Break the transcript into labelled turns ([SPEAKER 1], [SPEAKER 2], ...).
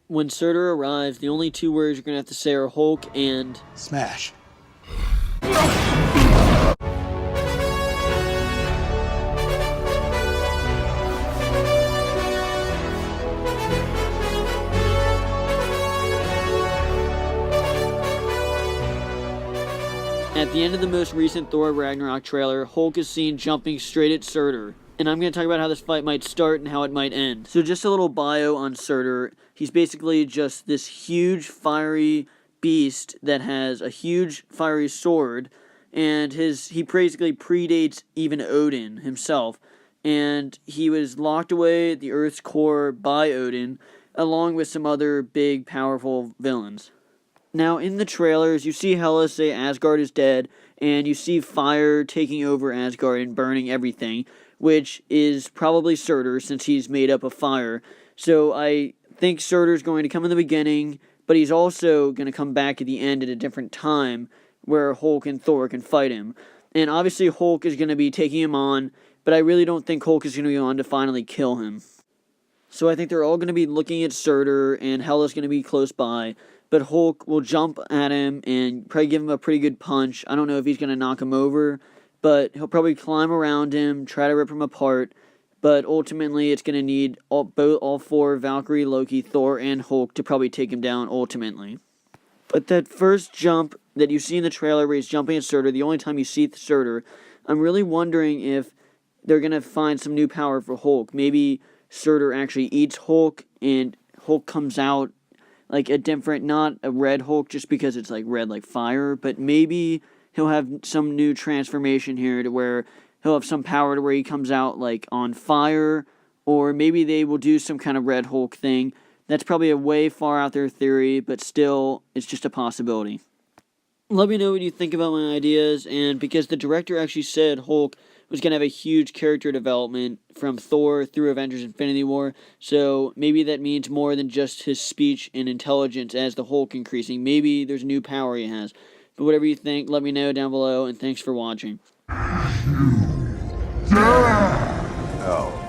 [SPEAKER 1] When Surtur arrives, the only two words you're going to have to say are Hulk and
[SPEAKER 2] Smash.
[SPEAKER 1] At the end of the most recent Thor Ragnarok trailer, Hulk is seen jumping straight at Surtur. And I'm going to talk about how this fight might start and how it might end. So just a little bio on Surtur. He's basically just this huge fiery beast that has a huge fiery sword. And he basically predates even Odin himself. And he was locked away at the Earth's core by Odin, along with some other big, powerful villains. Now, in the trailers, you see Hela say Asgard is dead, and you see fire taking over Asgard and burning everything, which is probably Surtur, since he's made up of fire. So I think Surtur's going to come in the beginning, but he's also going to come back at the end at a different time, where Hulk and Thor can fight him. And obviously Hulk is going to be taking him on, but I really don't think Hulk is going to be on to finally kill him. So I think they're all going to be looking at Surtur, and Hela's going to be close by. But Hulk will jump at him and probably give him a pretty good punch. I don't know if he's going to knock him over, but he'll probably climb around him, try to rip him apart. But ultimately, it's going to need all four, Valkyrie, Loki, Thor, and Hulk, to probably take him down ultimately. But that first jump that you see in the trailer where he's jumping at Surtur, the only time you see Surtur, I'm really wondering if they're going to find some new power for Hulk. Maybe Surtur actually eats Hulk, and Hulk comes out like a different, not a red Hulk just because it's like red like fire, but maybe he'll have some new transformation here to where he'll have some power to where he comes out like on fire, or maybe they will do some kind of red Hulk thing. That's probably a way far out there theory, but still, it's just a possibility. Let me know what you think about my ideas, and because the director actually said Hulk was going to have a huge character development from Thor through Avengers Infinity War, so maybe that means more than just his speech and intelligence as the Hulk increasing. Maybe there's a new power he has. But whatever you think, let me know down below, and thanks for watching.
[SPEAKER 2] Oh.